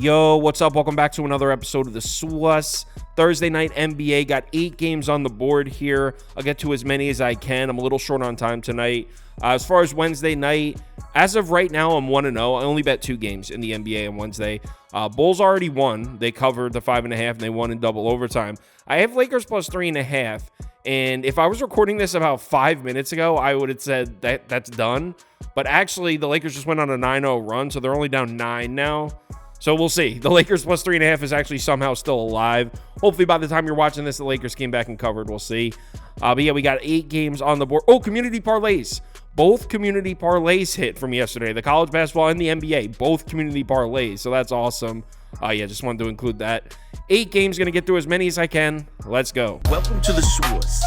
Yo, what's up? Welcome back to another episode of the SWUS. Thursday night NBA, got 8 games on the board here. I'll get to as many as I can. I'm a little short on time tonight. As far as Wednesday night, as of right now, I'm 1-0. I only bet 2 games in the NBA on Wednesday. Bulls already won. They covered the 5.5, and they won in double overtime. I have Lakers plus 3.5, and if I was recording this about 5 minutes ago, I would have said that that's done. But actually, the Lakers just went on a 9-0 run, so they're only down 9 now. So we'll see. The Lakers plus 3.5 is actually somehow still alive. Hopefully by the time you're watching this, the Lakers came back and covered. We'll see. But yeah, we got 8 games on the board. Oh, community parlays. Both community parlays hit from yesterday. The college basketball and the NBA, both community parlays. So that's awesome. Yeah, just wanted to include that. 8 games, going to get through as many as I can. Let's go. Welcome to the SWUS.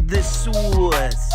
The SWUS.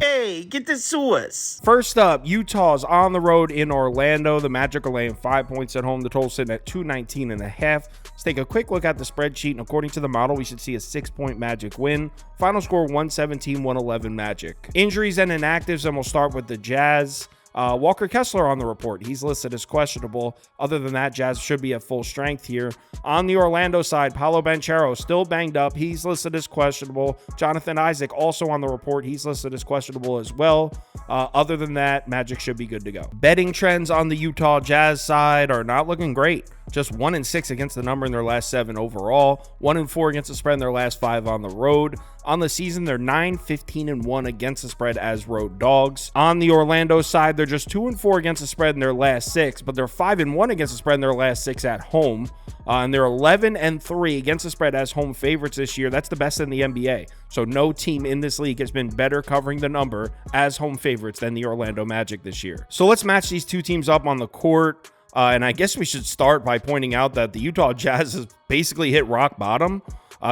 Hey, get the SWUS. First up, Utah's on the road in Orlando. The Magic are laying 5 points at home. The total sitting at 219.5. Let's take a quick look at the spreadsheet, and according to the model, we should see a 6-point Magic win. Final score 117-111 Magic. Injuries and inactives, and we'll start with the Jazz. Walker Kessler on the report. He's listed as questionable. Other than that, Jazz should be at full strength here. On the Orlando side, Paolo Banchero still banged up. He's listed as questionable. Jonathan Isaac also on the report. He's listed as questionable as well. Other than that, Magic should be good to go. Betting trends on the Utah Jazz side are not looking great. Just 1-6 against the number in their last 7 overall. 1-4 against the spread in their last 5 on the road. On the season, they're 9-15-1 against the spread as road dogs. On the Orlando side, they're just 2-4 against the spread in their last 6, but they're 5-1 against the spread in their last 6 at home. And they're 11-3 against the spread as home favorites this year. That's the best in the NBA. So no team in this league has been better covering the number as home favorites than the Orlando Magic this year. So let's match these two teams up on the court. And I guess we should start by pointing out that the Utah Jazz has basically hit rock bottom.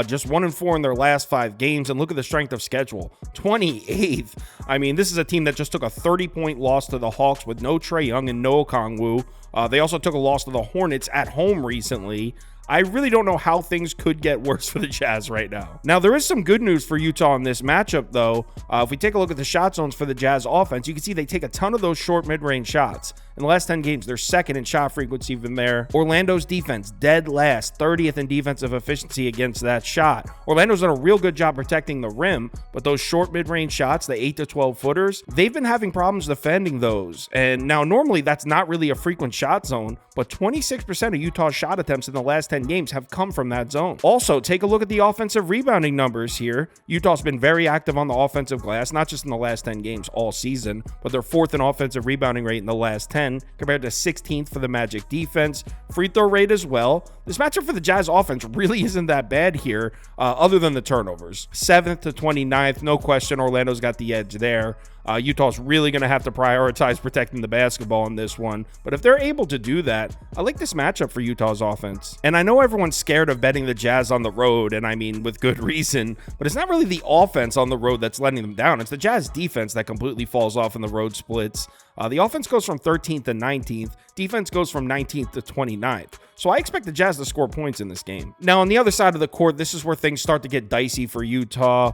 Just 1-4 in their last 5 games, and look at the strength of schedule. 28th. I mean, this is a team that just took a 30-point loss to the Hawks with no Trae Young and no Okongwu. They also took a loss to the Hornets at home recently. I really don't know how things could get worse for the Jazz right now. Now, there is some good news for Utah in this matchup, though. If we take a look at the shot zones for the Jazz offense, you can see they take a ton of those short mid-range shots. In the last 10 games, they're second in shot frequency from there. Orlando's defense, dead last, 30th in defensive efficiency against that shot. Orlando's done a real good job protecting the rim, but those short mid-range shots, the 8 to 12 footers, they've been having problems defending those. And now, normally, that's not really a frequent shot zone, but 26% of Utah's shot attempts in the last 10 games have come from that zone. Also, take a look at the offensive rebounding numbers here. Utah's been very active on the offensive glass, not just in the last 10 games all season, but they're 4th in offensive rebounding rate in the last 10, compared to 16th for the Magic defense. Free throw rate as well. This matchup for the Jazz offense really isn't that bad here, other than the turnovers. 7th to 29th, no question, Orlando's got the edge there. Utah's really going to have to prioritize protecting the basketball in this one. But if they're able to do that, I like this matchup for Utah's offense. And I know everyone's scared of betting the Jazz on the road, and I mean with good reason, but it's not really the offense on the road that's letting them down. It's the Jazz defense that completely falls off in the road splits. The offense goes from 13th to 19th. Defense goes from 19th to 29th. So I expect the Jazz to score points in this game. Now, on the other side of the court, this is where things start to get dicey for Utah.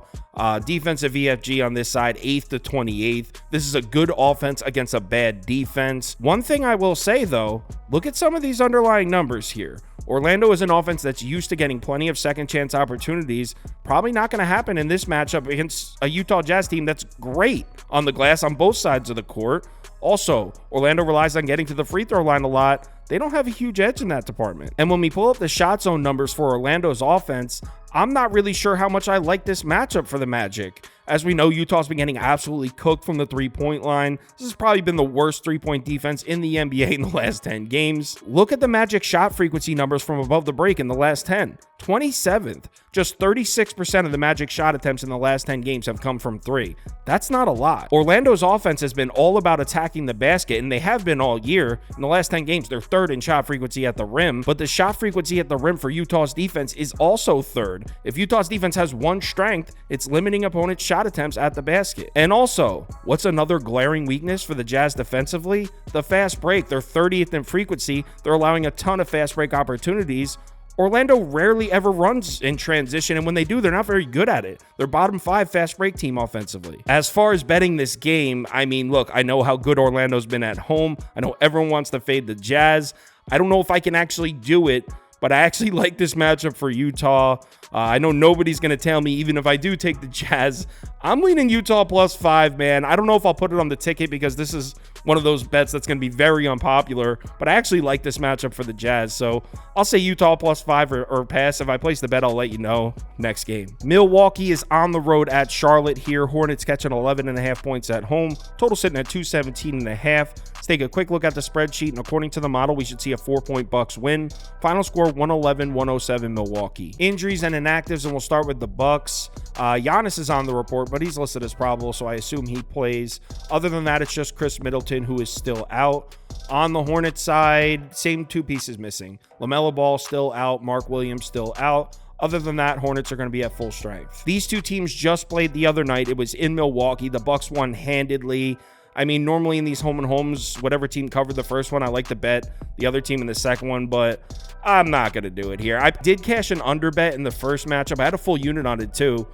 Defensive EFG on this side, 8th to 28th. This is a good offense against a bad defense. One thing I will say, though, look at some of these underlying numbers here. Orlando is an offense that's used to getting plenty of second chance opportunities. Probably not going to happen in this matchup against a Utah Jazz team that's great on the glass on both sides of the court. Also, Orlando relies on getting to the free throw line a lot. They don't have a huge edge in that department. And when we pull up the shot zone numbers for Orlando's offense, I'm not really sure how much I like this matchup for the Magic. As we know, Utah's been getting absolutely cooked from the three-point line. This has probably been the worst three-point defense in the NBA in the last 10 games. Look at the Magic shot frequency numbers from above the break in the last 10. 27th. Just 36% of the Magic shot attempts in the last 10 games have come from 3. That's not a lot. Orlando's offense has been all about attacking the basket, and they have been all year. In the last 10 games, they're 3rd in shot frequency at the rim, but the shot frequency at the rim for Utah's defense is also 3rd. If Utah's defense has one strength, it's limiting opponents' shot attempts at the basket. And also, what's another glaring weakness for the Jazz defensively? The fast break. They're 30th in frequency. They're allowing a ton of fast break opportunities. Orlando rarely ever runs in transition, and when they do, they're not very good at it. They're bottom 5 fast break team offensively. As far as betting this game, I mean, look, I know how good Orlando's been at home. I know everyone wants to fade the Jazz. I don't know if I can actually do it, but I actually like this matchup for Utah. I know nobody's going to tell me, even if I do take the Jazz, I'm leaning Utah +5, man. I don't know if I'll put it on the ticket because this is one of those bets that's going to be very unpopular, but I actually like this matchup for the Jazz. So I'll say Utah +5 or pass. If I place the bet, I'll let you know next game. Milwaukee is on the road at Charlotte here. Hornets catching 11.5 points at home. Total sitting at 217.5. Let's take a quick look at the spreadsheet, and according to the model, we should see a 4-point Bucks win. Final score 111-107 Milwaukee. Injuries and inactives, and we'll start with the Bucks. Giannis is on the report, but he's listed as probable, so I assume he plays. Other than that, it's just Chris Middleton, who is still out. On the Hornets side, same two pieces missing. LaMelo Ball still out. Mark Williams still out. Other than that, Hornets are going to be at full strength. These two teams just played the other night. It was in Milwaukee. The Bucks won handedly. I mean, normally in these home and homes, whatever team covered the first one, I like to bet the other team in the second one, but I'm not going to do it here. I did cash an under bet in the first matchup. I had a full unit on it too.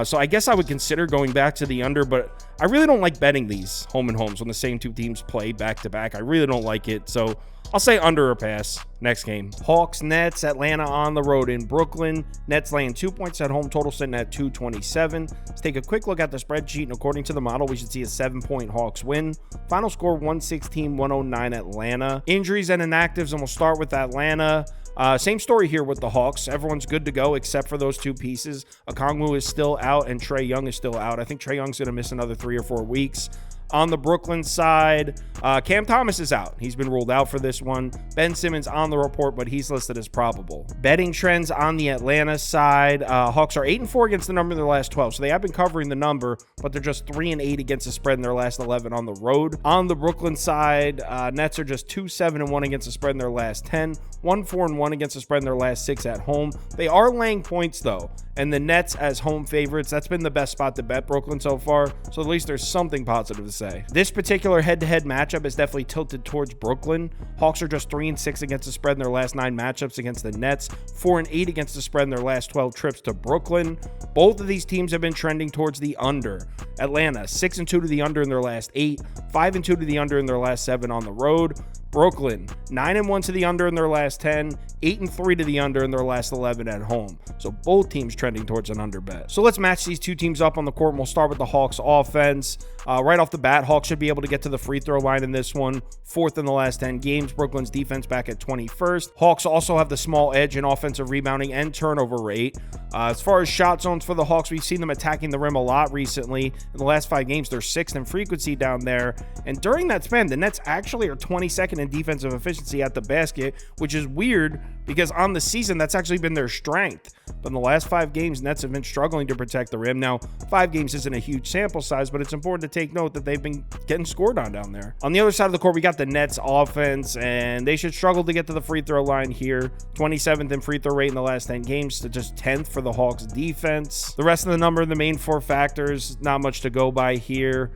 So I guess I would consider going back to the under, but I really don't like betting these home and homes when the same two teams play back to back. I really don't like it. So I'll say under or pass. Next game. Hawks, Nets, Atlanta on the road in Brooklyn. Nets laying 2 points at home, total sitting at 227. Let's take a quick look at the spreadsheet, and according to the model, we should see a 7-point Hawks win. Final score 116-109 Atlanta. Injuries and inactives, and we'll start with Atlanta. Same story here with the Hawks. Everyone's good to go except for those two pieces. Okongwu is still out, and Trae Young is still out. I think Trae Young's going to miss another 3 or 4 weeks. On the Brooklyn side, Cam Thomas is out. He's been ruled out for this one. Ben Simmons on the report, but he's listed as probable. Betting trends on the Atlanta side. Hawks are 8-4 against the number in their last 12, so they have been covering the number, but they're just 3-8 against the spread in their last 11 on the road. On the Brooklyn side, Nets are just 2-7-1 against the spread in their last 10, 1-4-1 against the spread in their last 6 at home. They are laying points, though, and the Nets as home favorites, that's been the best spot to bet Brooklyn so far, so at least there's something positive to say. This particular head-to-head matchup is definitely tilted towards Brooklyn. Hawks are just 3-6 against the spread in their last 9 matchups against the Nets, 4-8 against the spread in their last 12 trips to Brooklyn. Both of these teams have been trending towards the under. Atlanta 6-2 to the under in their last 8, 5-2 to the under in their last 7 on the road. Brooklyn 9-1 to the under in their last 10, 8-3 to the under in their last 11 at home. So both teams trending towards an under bet. So let's match these two teams up on the court, and we'll start with the Hawks offense. Right off the bat, Hawks should be able to get to the free throw line in this one. 4th in the last 10 games. Brooklyn's defense back at 21st. Hawks also have the small edge in offensive rebounding and turnover rate. As far as shot zones for the Hawks, we've seen them attacking the rim a lot recently. In the last 5 games, they're 6th in frequency down there. And during that span, the Nets actually are 22nd in defensive efficiency at the basket, which is weird because on the season, that's actually been their strength. But in the last 5 games, Nets have been struggling to protect the rim. Now, 5 games isn't a huge sample size, but it's important to take note that they've been getting scored on down there. On the other side of the court, we got the Nets offense, and they should struggle to get to the free throw line here. 27th in free throw rate in the last 10 games to just 10th for the Hawks defense. The rest of the number, the main 4 factors, not much to go by here.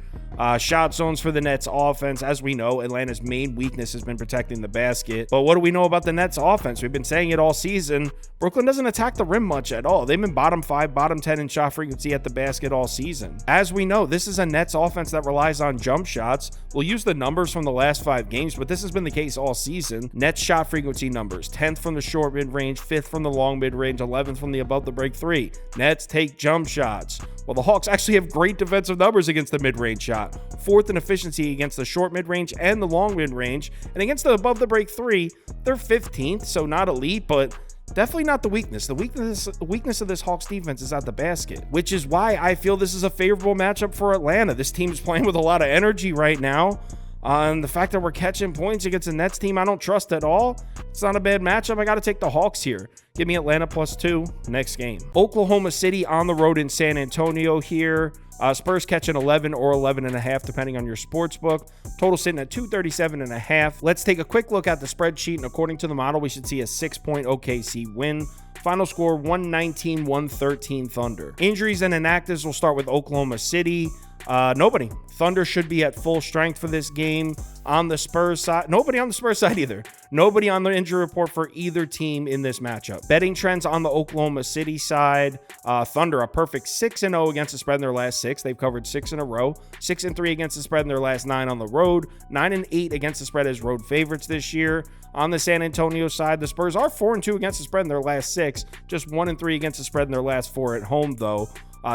Shot zones for the Nets offense. As we know, Atlanta's main weakness has been protecting the basket. But what do we know about the Nets offense? We've been saying it all season. Brooklyn doesn't attack the rim much at all. They've been bottom 5, bottom 10 in shot frequency at the basket all season. As we know, this is a Nets offense that relies on jump shots. We'll use the numbers from the last 5 games, but this has been the case all season. Nets shot frequency numbers: 10th from the short mid-range, 5th from the long mid-range, 11th from the above the break 3. Nets take jump shots. Well, the Hawks actually have great defensive numbers against the mid-range shot. 4th in efficiency against the short mid-range and the long mid-range. And against the above the break 3, they're 15th, so not elite, but definitely not the weakness. The weakness of this Hawks defense is at the basket, which is why I feel this is a favorable matchup for Atlanta. This team is playing with a lot of energy right now. And the fact that we're catching points against a Nets team I don't trust at all, it's not a bad matchup. I got to take the Hawks here. Give me Atlanta +2 next game. Oklahoma City on the road in San Antonio here. Spurs catching 11 or 11.5, depending on your sports book. Total sitting at 237.5. Let's take a quick look at the spreadsheet, and according to the model, we should see a 6-point OKC win. Final score 119-113 Thunder. Injuries and inactives, we'll start with Oklahoma City. Nobody. Thunder should be at full strength for this game. On the Spurs side, nobody on the Spurs side either. Nobody on the injury report for either team in this matchup. Betting trends on the Oklahoma City side. Thunder, a perfect 6-0 against the spread in their last 6. They've covered 6 in a row. 6-3 against the spread in their last 9 on the road. 9-8 against the spread as road favorites this year. On the San Antonio side, the Spurs are 4-2 against the spread in their last 6. Just 1-3 against the spread in their last 4 at home, though.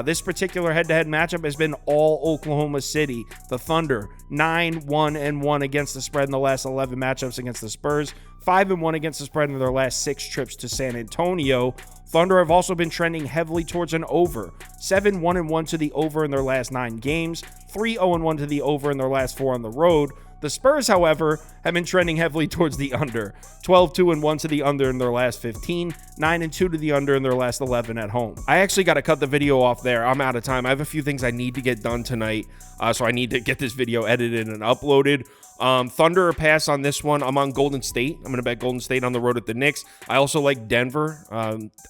This particular head-to-head matchup has been all Oklahoma City. The Thunder, 9-1-1 against the spread in the last 11 matchups against the Spurs. 5-1 against the spread in their last 6 trips to San Antonio. Thunder have also been trending heavily towards an over. 7-1-1 to the over in their last 9 games. 3-0-1 to the over in their last 4 on the road. The Spurs, however, have been trending heavily towards the under. 12-2-1 to the under in their last 15, 9-2 to the under in their last 11 at home. I actually got to cut the video off there. I'm out of time. I have a few things I need to get done tonight, so I need to get this video edited and uploaded. Thunder or pass on this one. I'm on Golden State. I'm going to bet Golden State on the road at the Knicks. I also like Denver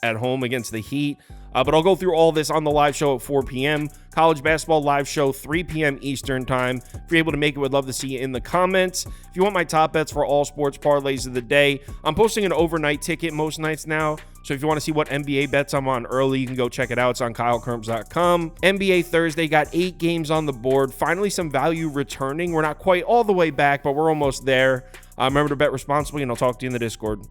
at home against the Heat. But I'll go through all this on the live show at 4 p.m. College basketball live show, 3 p.m. Eastern time. If you're able to make it, would love to see you in the comments. If you want my top bets for all sports parlays of the day, I'm posting an overnight ticket most nights now. So if you want to see what NBA bets I'm on early, you can go check it out. It's on KyleKirms.com. NBA Thursday got 8 games on the board. Finally, some value returning. We're not quite all the way back, but we're almost there. Remember to bet responsibly, and I'll talk to you in the Discord.